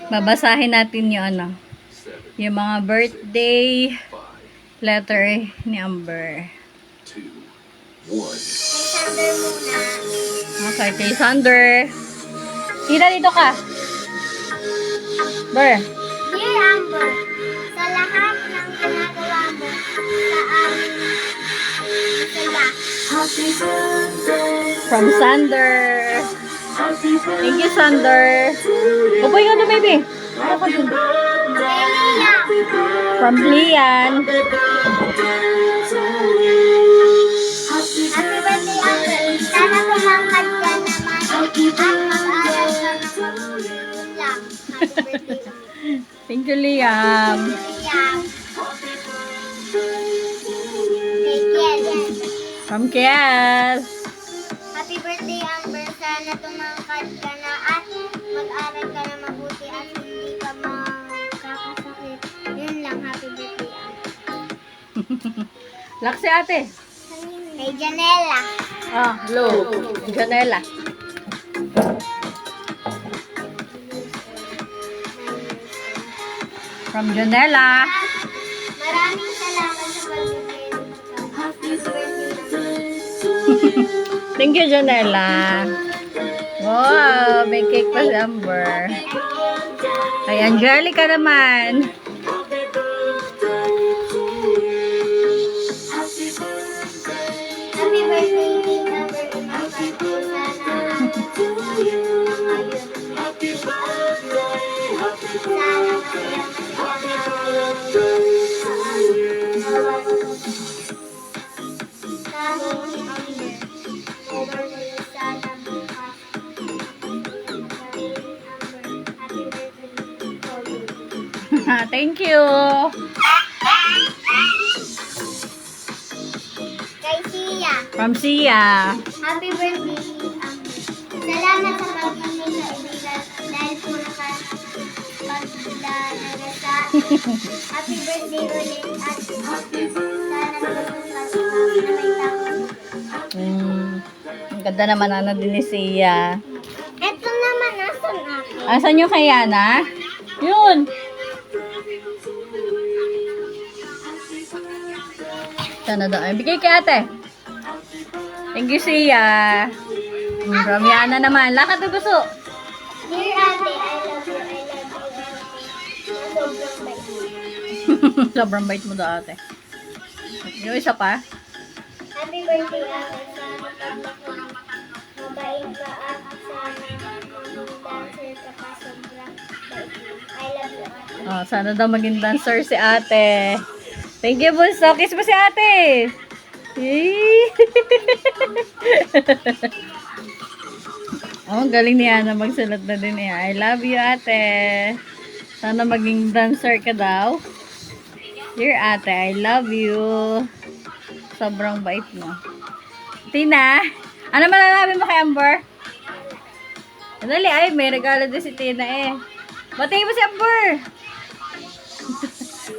Babasahin natin yung ano, yung mga birthday letter ni Amber. Sander muna. Okay, kay Sander. Tita, dito ka. Ber. Dear Amber, sa lahat ng ginagawa mo sa amin saya. From Sander. Thank you, Sander. Upoy ka doon, baby. Elia, From Lian. happy birthday Amber. Sana tumangkad ka naman at mag-aral ka ng yun lang. Happy birthday. Thank you, Liam. Liam. Kay Kiel. From Kiel. Happy birthday, Amber. Sana tumangkad ka na at mag-aral ka na mabuti at hindi ka magkakasakit. Yun lang, happy birthday, Amber. Laksi ate. Kay Janela. Ah, hello. Janela. From Janela. Maraming salamat sa pagbibigay mo sa happy birthday. Thank you, Janela. Wow, may cake pa si Amber. Kay Angelica naman. Happy birthday, Amber. Umangkat ko sana. Sana Thank you. Kay Sia. From Sia. Happy birthday, Amber. Salamat sa pagpapalala sa ibigan dahil po nakapagdalaga sa happy birthday ulit at sana magpapalala sa na may tapos. Ang ganda naman ano din ni Sia. Ito naman, nasan ako? Asan yung kay Yana? Yun. Sana daw. Ay, bigay kay ate. Thank you, Sia. From Yana naman. Lakad na gusto. Dear Ate, I love you. I love you. Sobrang bait. Sobrang bait mo daw ate. Yung isa pa. Happy birthday, Ate. Sana paglaki mabait ka at sana maging dancer ka pa sobrang bait mo. I love you, Ate. Oh, sana daw maging dancer si ate. Thank you, Bunso. Kiss mo si ate. Yay! Oh, galing ni Ana magsulat na din niya. I love you, ate. Sana maging dancer ka daw. Dear ate, I love you. Sobrang bait mo. Tina, ano malalabi mo kay Amber? Dali, ay, may regalo din si Tina eh. Batiin mo si Amber.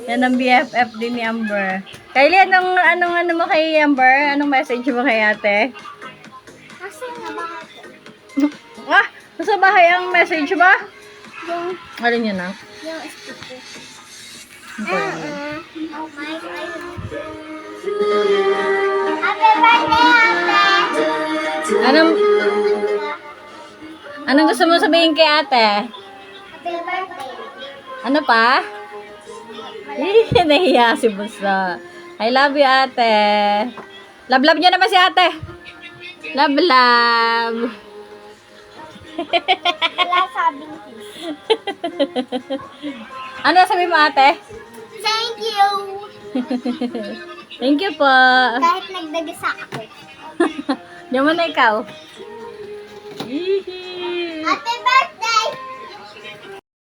Yan ang BFF din ni Amber. Kylie, anong mo kay Amber? Anong message mo kay ate? Asan na ba ako? Ah, nasa bahay ang message ba? Yung, Alin yun ah? yung sticker. Ito yun. Oh my God. Happy birthday, Ate! Anong gusto mo sabihin kay ate? Happy birthday. Ano pa? Nahiya si Bunso. I love you, ate. Love niya naman si ate. Love. Wala sabing kiss. Ano sabi mo, ate? Thank you! Thank you po. Kahit nagdagasa ako. Diyan mo na ikaw.